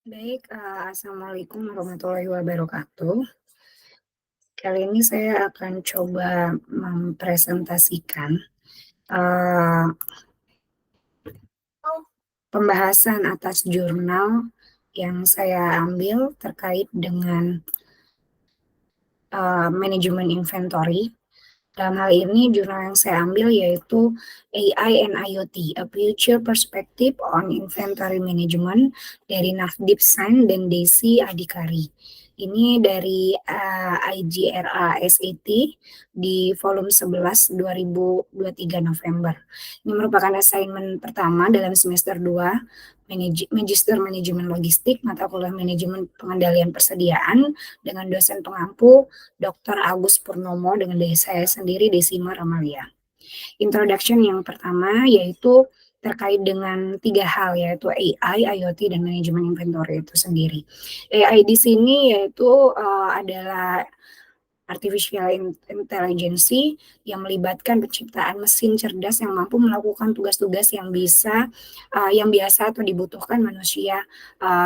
Baik, assalamualaikum warahmatullahi wabarakatuh. Kali ini saya akan coba mempresentasikan, eee, pembahasan atas jurnal yang saya ambil terkait dengan, manajemen inventory. Dalam hal ini jurnal yang saya ambil yaitu AI and IoT, A Future Perspective on Inventory Management dari Navdeep Sen dan Desi Adhikari. Ini dari, IGRA SAT di volume 11 2023 November. Ini merupakan assignment pertama dalam semester 2 Magister Manajemen Logistik, mata kuliah Manajemen Pengendalian Persediaan dengan dosen pengampu Dr. Agus Purnomo dengan saya sendiri Desima Ramalia. Introduction yang pertama yaitu terkait dengan 3 hal yaitu AI, IoT, dan manajemen inventory itu sendiri. AI di sini yaitu, adalah artificial intelligence yang melibatkan penciptaan mesin cerdas yang mampu melakukan tugas-tugas yang biasa atau dibutuhkan manusia,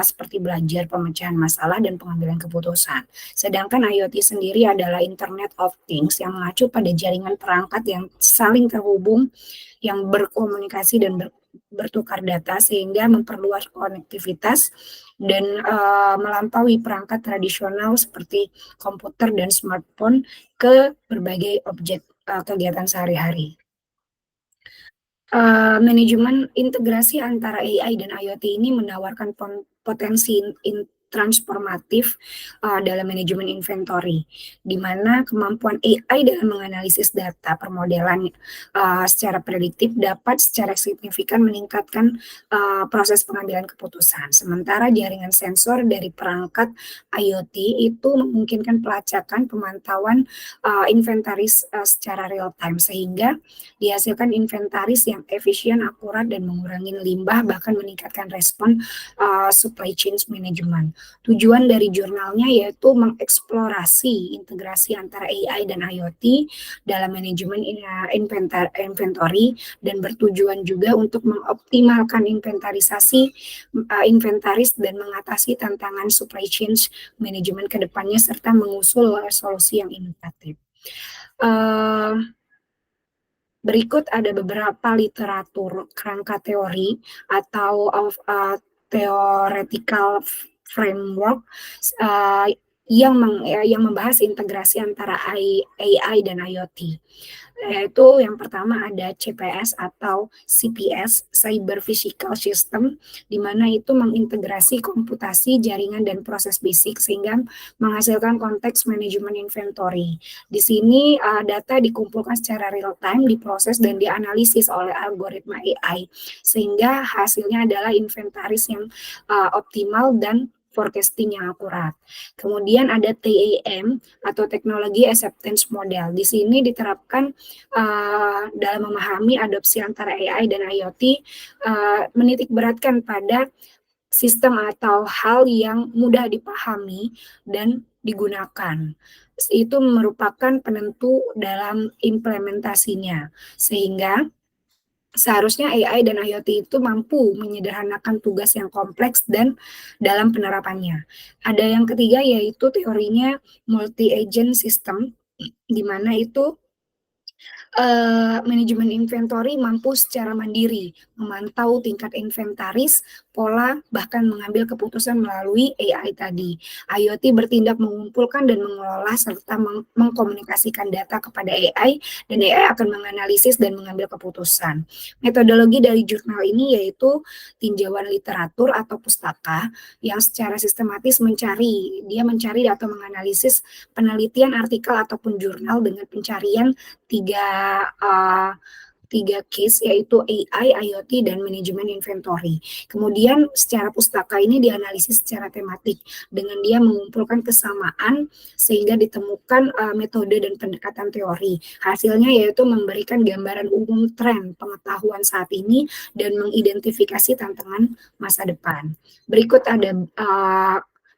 seperti belajar, pemecahan masalah, dan pengambilan keputusan. Sedangkan IoT sendiri adalah Internet of Things yang mengacu pada jaringan perangkat yang saling terhubung, yang berkomunikasi dan bertukar data sehingga memperluas konektivitas dan, melampaui perangkat tradisional seperti komputer dan smartphone ke berbagai objek, kegiatan sehari-hari. Manajemen integrasi antara AI dan IoT ini menawarkan potensi transformatif, dalam manajemen inventory, di mana kemampuan AI dalam menganalisis data permodalan, secara prediktif dapat secara signifikan meningkatkan, proses pengambilan keputusan. Sementara jaringan sensor dari perangkat IoT itu memungkinkan pelacakan, pemantauan, inventaris, secara real time sehingga dihasilkan inventaris yang efisien, akurat, dan mengurangi limbah, bahkan meningkatkan respon supply chain management. Tujuan dari jurnalnya yaitu mengeksplorasi integrasi antara AI dan IoT dalam manajemen inventory dan bertujuan juga untuk mengoptimalkan inventaris dan mengatasi tantangan supply chain management ke depannya serta mengusul solusi yang inovatif. Berikut ada beberapa literatur kerangka teori atau theoretical framework, yang membahas integrasi antara AI dan IoT. Yaitu yang pertama ada CPS atau CPS, Cyber Physical System, di mana itu mengintegrasi komputasi, jaringan, dan proses basic sehingga menghasilkan konteks manajemen inventory. Di sini, data dikumpulkan secara real time, diproses dan dianalisis oleh algoritma AI, sehingga hasilnya adalah inventaris yang, optimal dan forecasting yang akurat. Kemudian ada TAM atau Teknologi Acceptance Model. Di sini diterapkan, dalam memahami adopsi antara AI dan IoT, menitik beratkan pada sistem atau hal yang mudah dipahami dan digunakan. Itu merupakan penentu dalam implementasinya, sehingga seharusnya AI dan IoT itu mampu menyederhanakan tugas yang kompleks dan dalam penerapannya. Ada yang ketiga yaitu teorinya multi-agent system, di mana itu manajemen inventory mampu secara mandiri memantau tingkat inventaris, pola, bahkan mengambil keputusan melalui AI tadi. IoT bertindak mengumpulkan dan mengelola serta mengkomunikasikan data kepada AI, dan AI akan menganalisis dan mengambil keputusan. Metodologi dari jurnal ini yaitu tinjauan literatur atau pustaka yang secara sistematis mencari atau menganalisis penelitian artikel ataupun jurnal dengan pencarian tiga case yaitu AI, IoT, dan manajemen inventory. Kemudian secara pustaka ini dianalisis secara tematik dengan dia mengumpulkan kesamaan sehingga ditemukan metode dan pendekatan teori. Hasilnya yaitu memberikan gambaran umum tren pengetahuan saat ini dan mengidentifikasi tantangan masa depan. Berikut ada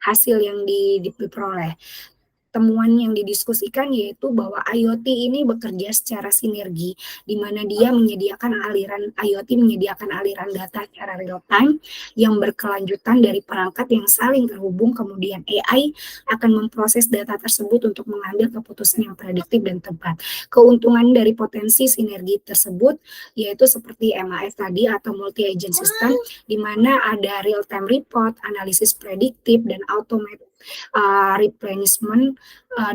hasil yang diperoleh. temuan yang didiskusikan yaitu bahwa IoT ini bekerja secara sinergi, di mana dia menyediakan IoT menyediakan aliran data secara real time yang berkelanjutan dari perangkat yang saling terhubung, kemudian AI akan memproses data tersebut untuk mengambil keputusan yang prediktif dan tepat. Keuntungan dari potensi sinergi tersebut yaitu seperti MAS tadi atau multi agent system, di mana ada real time report, analisis prediktif, dan automated replenishment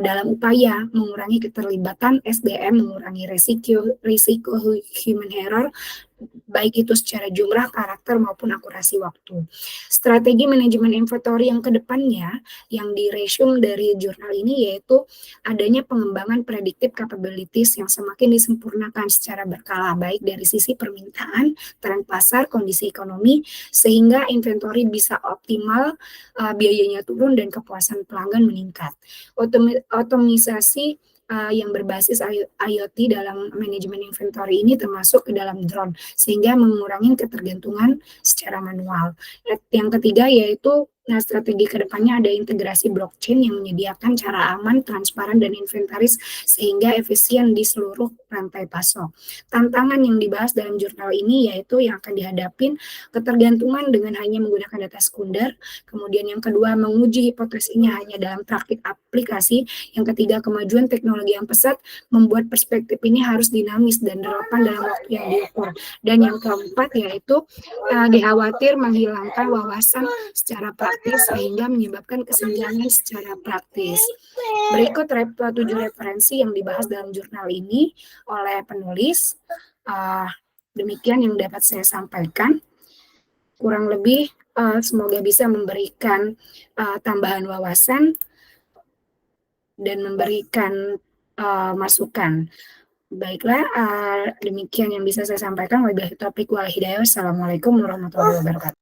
dalam upaya mengurangi keterlibatan SDM, mengurangi risiko human error, baik itu secara jumlah, karakter, maupun akurasi waktu. Strategi manajemen inventory yang kedepannya yang diresume dari jurnal ini yaitu adanya pengembangan predictive capabilities yang semakin disempurnakan secara berkala, baik dari sisi permintaan, tren pasar, kondisi ekonomi, sehingga inventory bisa optimal, biayanya turun, dan kepuasan pelanggan meningkat. Otomisasi yang berbasis IoT dalam manajemen inventory ini termasuk ke dalam drone, sehingga mengurangi ketergantungan secara manual. Yang ketiga yaitu strategi kedepannya ada integrasi blockchain yang menyediakan cara aman, transparan, dan inventaris sehingga efisien di seluruh rantai pasok. Tantangan yang dibahas dalam jurnal ini yaitu yang akan dihadapin ketergantungan dengan hanya menggunakan data sekunder, kemudian yang kedua menguji hipotesisnya hanya dalam praktik aplikasi, yang ketiga kemajuan teknologi yang pesat membuat perspektif ini harus dinamis dan relevan dalam waktu yang diukur, dan yang keempat yaitu dikhawatir menghilangkan wawasan secara praktis sehingga menyebabkan kesenjangan secara praktis. Berikut 7 referensi yang dibahas dalam jurnal ini oleh penulis. Demikian yang dapat saya sampaikan. Kurang lebih semoga bisa memberikan tambahan wawasan dan memberikan masukan. Baiklah, demikian yang bisa saya sampaikan. Wabillahi taufiq wal hidayah. Wassalamualaikum warahmatullahi wabarakatuh.